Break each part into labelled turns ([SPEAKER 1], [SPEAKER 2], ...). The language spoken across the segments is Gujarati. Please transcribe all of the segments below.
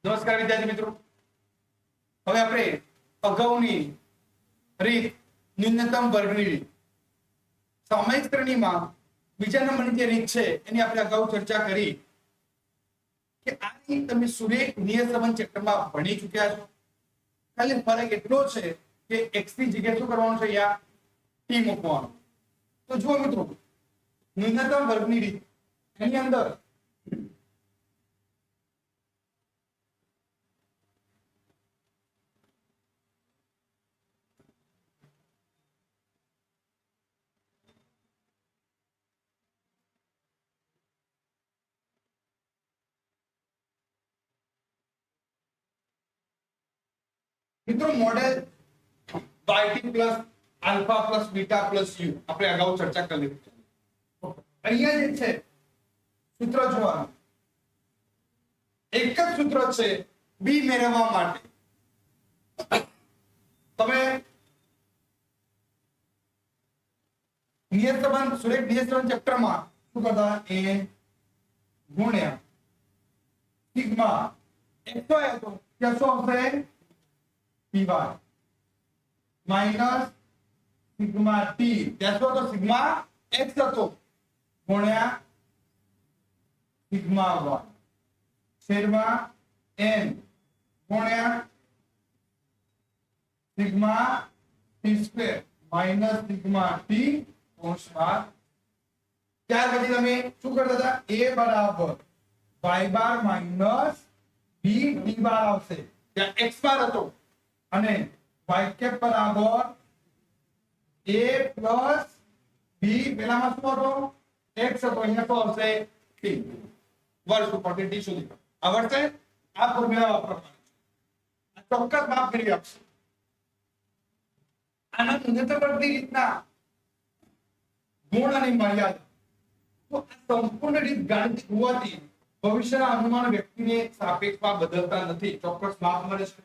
[SPEAKER 1] નમસ્કાર વિદ્યાર્થી મિત્રો, હવે આપણે અગાઉની રીત ન્યૂનતમ વર્ગની રીત સામાયિક શ્રેણીમાં બીજા નંબરની જે રીત છે એની આપણે અગાઉ ચર્ચા કરી કે આ રીત તમે સુરેખ નિયત સંબંધ ચેપ્ટરમાં ભણી ચૂક્યા છો. ખાલી ફરક એટલો છે કે x ની જગ્યાએ શું કરવાનું છે, અહીંયા t મૂકવાનું. તો જુઓ મિત્રો, ન્યૂનતમ વર્ગની રીત એની અંદર મિત્રો model yt plus alpha plus beta plus u આપણે અગાઉ ચર્ચા કરી લીધી. અહીંયા જે છે સૂત્ર જોવાનું, એક જ સૂત્ર છે b મેળવવા માટે. તમે નિયત સંબંધ સુરેખ નિયત સંબંધ ચેપ્ટરમાં શું કરતા, a ગુણ્યા સિગ્મા x હોય તો ત્યાં શું આવશે, py માઈનસ સિગ્મા t ત્યાં શું હતો, સિગ્મા x હતો ગુણ્યા સિગ્મા y છેદમાં n ગુણ્યા sigma t square minus sigma t કૌંસમાં. ત્યાર પછી તમે શું કરતા હતા, a બરાબર y બાર માઈનસ b d બાર આવશે, ત્યાં x બાર હતો અને y કેપ બરાબર a પ્લસ b પેલામાં શું હતો, x હતો, અહીંયા તો આવશે t વર્ષ ઉપર t સુધી આવડશે. આ ફોર્મ્યુલા વાપરવાનો છે, ચોક્કસ માપ કરી આપશે. આના ન્યૂનતમ વર્ગની રીતના ગુણ અને મર્યાદા. તો આ સંપૂર્ણ રીત ગાણિતિક હોવાથી ભવિષ્યના અનુમાન વ્યક્તિને સાપેક્ષમાં બદલતા નથી, ચોક્કસ માપ મળે છે.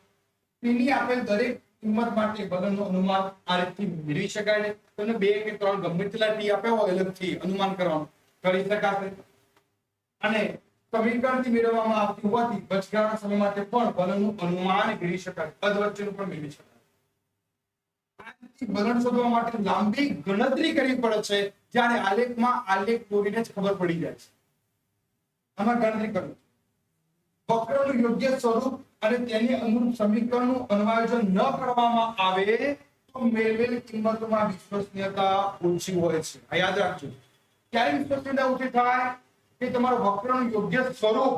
[SPEAKER 1] તેની આપેલ દરેક કિંમત માટે બલનનું અનુમાન આ રીતથી મેળવી શકાય છે. તમને 2 કે 3 ગમે તેટલા t આપ્યા હોય અલગથી અનુમાન કરવાનું કરી શકાશે. અને સમીકરણથી મેળવવામાં આવતી હોવાથી વચગાળાના સમય માટે પણ બલનનું અનુમાન મેળવી શકાય, અધવચ્ચેનું પણ મેળવી શકાય. બલન શોધવા માટે લાંબી ગણતરી કરવી પડે છે, જ્યારે આલેખમાં આલેખ દોરીને જ ખબર પડી જાય છે. આમાં ગણતરી કરવી, વક્રનું યોગ્ય સ્વરૂપ અને તેની અનુરૂપ સમીકરણનું અન્વયોજન ન કરવામાં આવે તો મેળવેલ કિંમતોમાં વિશ્વસનીયતા ઓછી હોય છે. આ યાદ રાખજો. ક્યારે વિશ્વસનીયતા ઓછી થાય કે તમારું વક્રનું યોગ્ય સ્વરૂપ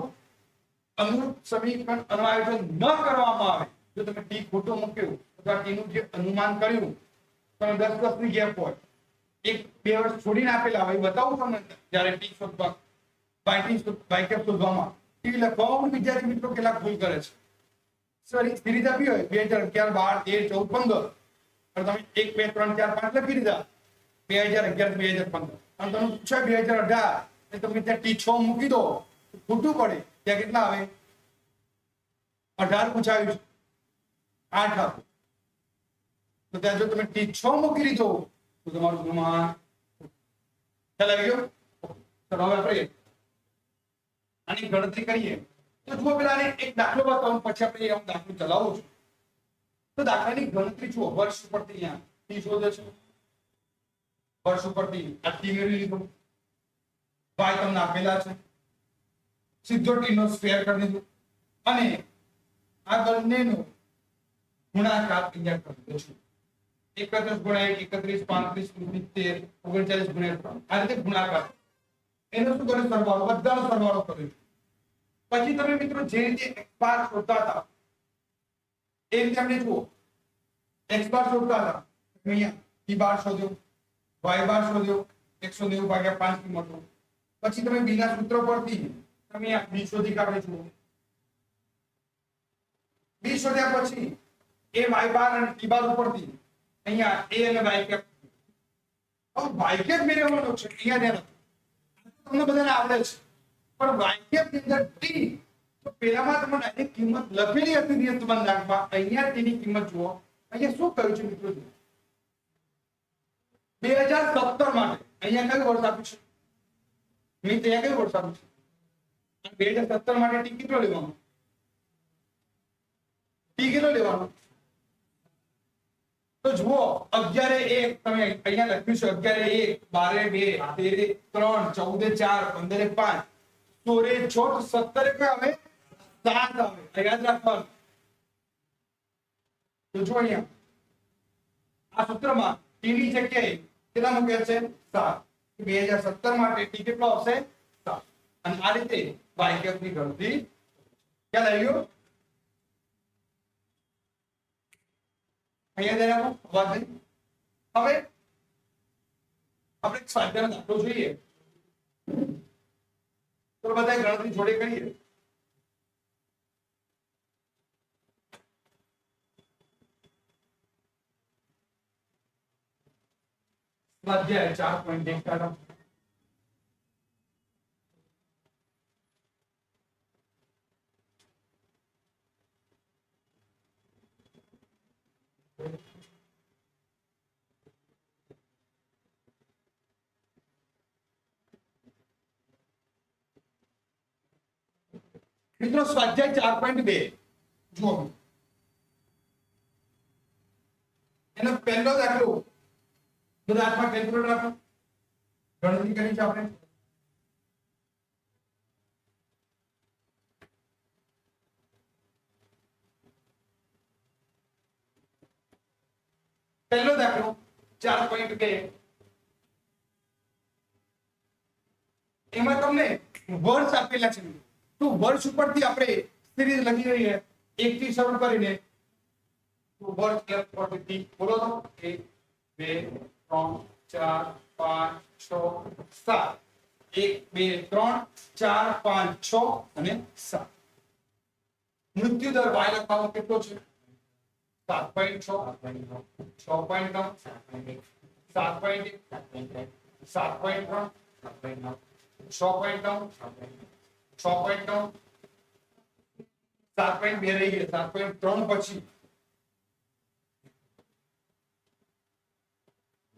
[SPEAKER 1] અનુરૂપ સમીકરણ અન્વયોજન ન કરવામાં આવે. જો તમે ટી ખોટો મૂક્યો અથવા ટીનું જે અનુમાન કર્યું, તમે 10 ની ગેપ હોય, 1-2 વર્ષ છોડીને આપેલા હોય, બતાવું તમને જ્યારે ટી શોધવા y કેપ શોધવામાં ટી લખવામાં વિદ્યાર્થી મિત્રો કેટલા ભૂલ કરે છે. સિરીઝ આપી હોય 2011 12 13 14 15 અને તમે 1 2 3 4 5 લખી દીધા 2011 2015 અને તમે પૂછ્યા 2018 તમે ત્યાં ટી 6 મૂકી દો, ખોટું પડે. ત્યાં કેટલા આવે, 18 પૂછાયું છે, 8 આપો. તો ત્યાં જો તમે ટી 6 મૂકી દીધો તો તમારું અનુમાન ખ્યાલ આવી ગયો. ચલો હવે આપણે આની ગણતરી કરીએ. તો જુઓ, પેલા એક દાખલો બતાવું, પછી આપણે આમ દાખલો ચલાવું છું. તો દાખલાની ગણતરી જુઓ, વર્ષ ઉપરથી અહીંયા ટી શોધે છે, વર્ષ ઉપરથી આ ટી મેળવી લીધો, y તમને આપેલા છે, સીધો ટી નો સ્ક્વેર કરી દીધો અને આ બંનેનો ગુણાકાર અહીંયા કરી દો છું. 31 ગુણ્યા 1 31 35 70 39 ગુણ્યા 3 આ રીતે ગુણાકાર. એનો શું કરે, સરવાળો, બધાનો સરવાળો કર્યો. પછી તમે મિત્રો જે રીતે x બાર શોધતા હતા એ રીતે આપણે જુઓ, x બાર શોધતા હતા, અહીંયા t બાર શોધ્યો, y બાર શોધ્યો, 190 ભાગ્યા 5 કિંમતો. પછી તમે b ના સૂત્ર પરથી તમે આ b શોધી કાઢો છો. b શોધ્યા પછી a y બાર અને t બાર ઉપરથી અહીંયા a અને y કેપ. હવે y કેપ મેળવવાનો છે, અહીંયા ધ્યાન આપો, તમને બધાને આવડે છે. પણ y કેપ ની અંદર t, તો પહેલામાં તમે ડાયરેક્ટ કિંમત લખેલી હતી નિયત બંધારણમાં, અહીંયા તેની કિંમત જુઓ. અહીંયા શું કહ્યું છે મિત્રો, 2017 માટે અહીંયા કયું વર્ષ આપ્યું છે, મેં ત્યાં કયું વર્ષ આપ્યું છે, 2017 માટે ટી કેટલો લેવાનો, ટી કેટલો લેવાનો? તો જુઓ 11 1 તમે અહીંયા લખ્યું છે 11 1 12 2 13 14 4 15 5 16 6 17 કે આવે 7 આવે યાદ રાખવાનું. તો જો અહીંયા આ સૂત્રમાં ટી ની જગ્યાએ કેટલા મૂક્યા છે 7. 2017 માટે ટી કેટલો આવશે 7. અને આ રીતે y કેપ ની ગણતરી ખ્યાલ આવ્યો? અહીંયા જરા વાત નહીં. હવે આપણે સ્વાધ્યાયનો દાખલો જોઈએ તો બધા ગણતરી જોડે કરીએ. સ્વાધ્યાય 4.1 કાઢો. મિત્રો સ્વાધ્યાય 4.2 જુઓ. એનો પહેલો દાખલો બધા હાથમાં કેલ્ક્યુલેટર રાખો. ગણતરી કરી છે આપણે. પહેલો દાખલો 4.2 એમાં તમને વર્ષ આપેલા છે. તો વર્ષ ઉપરથી આપણે સિરીઝ લખી રહીએ 1 થી શરૂ કરીને તો વર્ષ કેપ પદ્ધતિ બોલો તો 1 2 3 4 5 6 7 1 2 3 4 5 6 અને 7. મૃત્યુ દર y લખવાનો કેટલો છે 7.6 6.9 7.1 7.3 6.9 6.9 7.2 રહી ગયા 7.3 પછી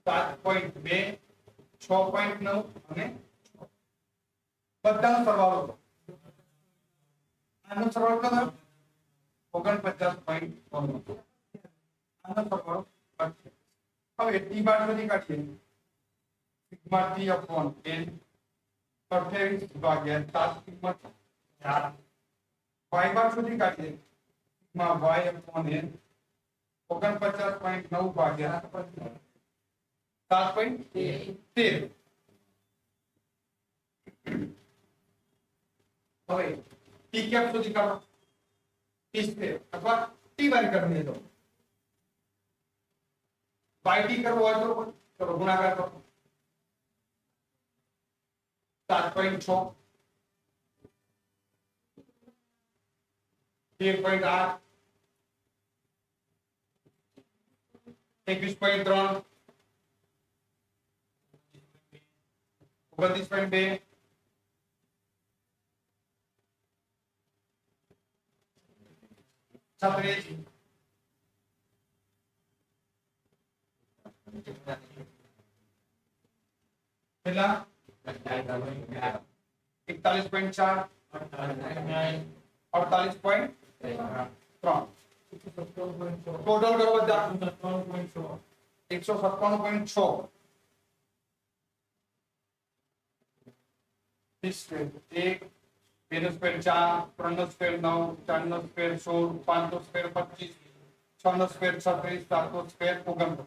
[SPEAKER 1] 7.2 6.9 અને બધાનો સરવાળો આનો સરવાળો કેટલો 49.9 આનો સરવાળો 28. હવે t બાર સુધી કાઢીએ સિગ્મા t upon n 28 ભાગ્યા 7 કિંમત 4 y બાર સુધી કાઢીએ સિગ્મા y upon n 49.9 ભાગ્યા 7.13. હવે t કેપ સુધી કાઢો t સ્ક્વેર અથવા t બાર કરી દેજો. y t કરવો હોય તો ચલો ગુણાકાર કરો 7.6 13.8 21.3 29.2 36 કેટલા 41.4 48.3 ટોટલ કરો બધા 157.6 1 2 square 4 3 square 9 4 square 16 5 square 25 6 square 36 7 square 49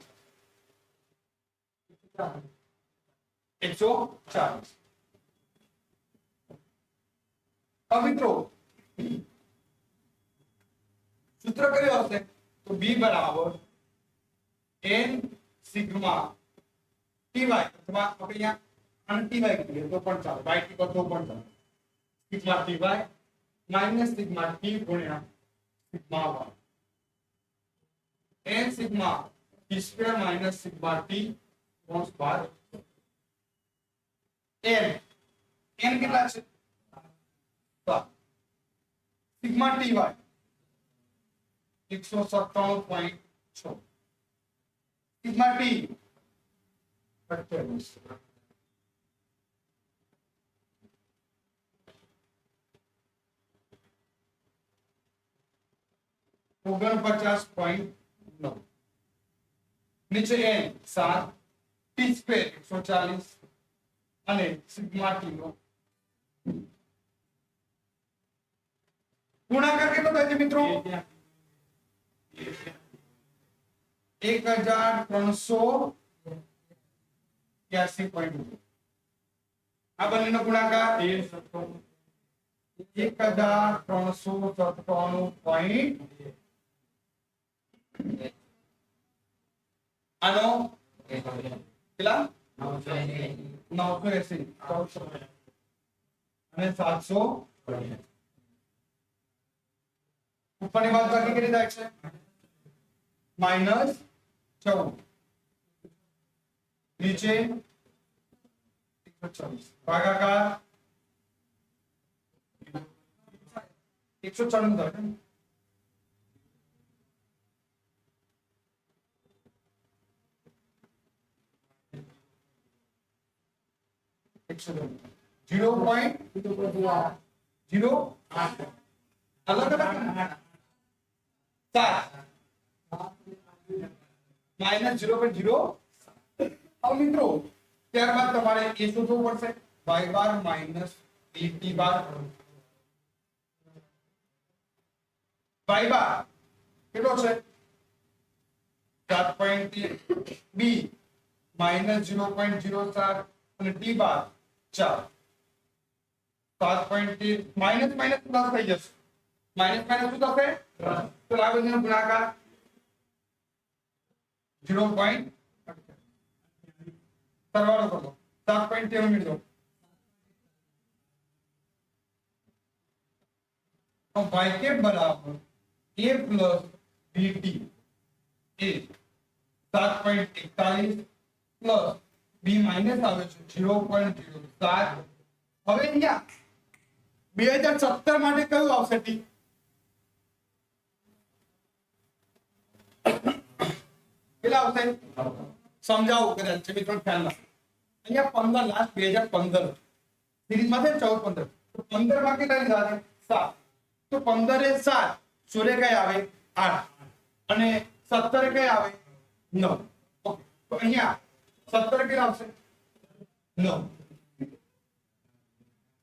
[SPEAKER 1] 140. अब મિત્રો સૂત્ર કયું હશે તો b બરાબર n સિગ્મા ty અથવા આપણે અહીંયા anti y કહીએ તો પણ ચાલે y t તો પણ ચાલે sigma ty minus sigma t ગુણ્યા sigma y n sigma t square minus sigma t કોસ બાર n કેટલા છે સિગ્મા ty 197.6 સિગ્મા t 28. 49.9 નીચે n 7 t સ્ક્વેર 140 અને સિગ્મા t નો ગુણાકાર કેટલો થાય છે મિત્રો 1383.2 આ બંનેનો ગુણાકાર 1397.2 આનો કેટલા 980 અને 700 ઉપરની બાદબાકી કેટલી થાય છે -14 નીચે 124 ભાગાકાર 194 થાય ને जीरो पॉइंट जीरो अलग अलग -0.0 अब मित्रों ત્યારબાદ તમારે એ શોધવું પડશે y બાર માઈનસ dt બાર y બાર કેટલો છે 7.3 b -0.04 અને t બાર 4 7.3 માઈનસ માઈનસ પ્લસ થઈ જશે માઈનસ માઈનસ શું થશે તો આ બંનેનો ગુણાકાર 0. સરવાળો કરો 7.3 મેળવો તો y કે બરાબર a plus dt A 7.41 plus b minus આવે છે 0.07 હવે અહીંયા 2017 માટે કયું આવશે ટી કેટલા આવશે સમજાવું કદાચ છે મિત્રો ખ્યાલમાં અહીંયા 15 લાસ્ટ 2015 સિરીઝમાં છે 14 15 તો 15 માં કેટલા લીધા છે 7 તો 15 એ 7 16 કઈ આવે 8 અને 17 કઈ આવે 9 ઓકે તો અહીંયા 17 કેટલા આવશે 9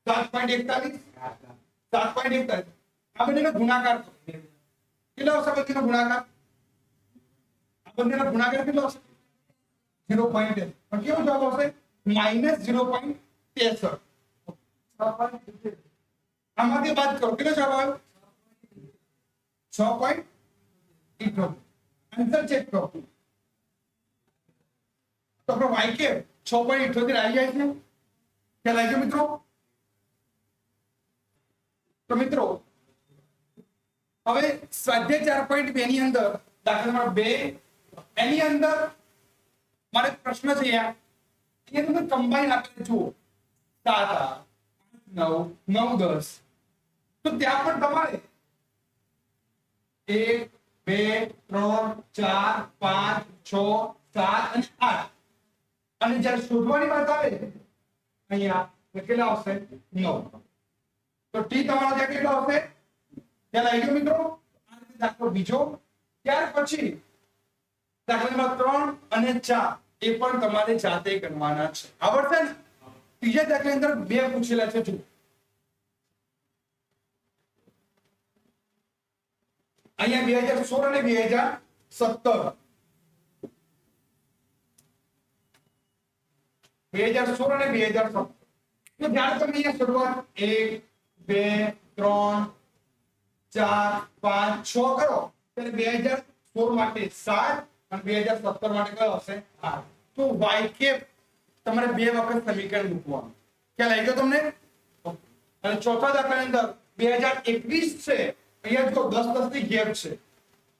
[SPEAKER 1] 7.41 7.41 આ બંનેનો ગુણાકાર કેટલો આવશે બંનેનો ગુણાકાર આ બંનેનો ગુણાકાર કેટલો આવશે 0.8 પણ કેવો જવાબ આવશે -0.63 આમાંથી બાદ કરો કેટલો જવાબ આવ્યો 6.78 આન્સર ચેક કરો તો આપણો y કે 6.78 આવી જાય છે ખ્યાલ આવી ગયો મિત્રો તો મિત્રો હવે સ્વાધ્યાય 4.2 ની અંદર દાખલા નંબર 2 એની અંદર મારે પ્રશ્ન છે યાર એ તમે કમ્બાઈન આપીને જુઓ 7 9 9 10 તો ત્યાં પણ તમારે 1 2 3 4 5 6 7 અને 8 અને જ્યારે શોધવાની વાત આવે અહીંયા કેટલા આવશે 9 તો ટી તમારો ત્યાં કેટલો આવશે ખ્યાલ આવી ગયો મિત્રો આ રીતે દાખલો બીજો ત્યાર પછી દાખલા નંબર 3 અને 4 એ પણ તમારે જાતે કરવાના છે આવડશે ને ત્રીજા દાખલાની અંદર બે પૂછેલા છે જો અહીંયા 2016 અને 2017 2016 અને 2017 તો ધ્યાન તમે અહીંયા શરૂઆત 1 2 3 4 5 6 કરો ત્યારે 2016 માટે 7 અને 2017 માટે કયો આવશે 8 તો y કે તમારે બે વખત સમીકરણ મૂકવાનું ખ્યાલ આવી ગયો તમને અને ચોથા દાખલાની અંદર 2021 છે અહીંયા જો 10 10 ની ગેપ છે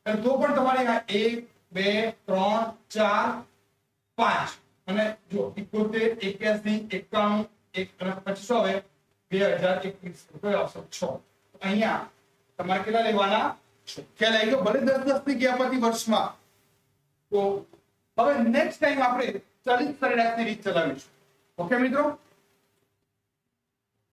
[SPEAKER 1] અને તો પણ તમારે 1 2 3 4 5 અને જો 71 81 91 1 અને પછી હવે 2021 કયો આવશે 6 અહીંયા તમારે કેટલા લેવાના ખ્યાલ આવી ગયો ભલે 10 10 ની ગેપ હતી વર્ષમાં તો હવે નેક્સ્ટ ટાઈમ આપણે ચલિત સરેરાશની રીત ચલાવીશું ઓકે મિત્રો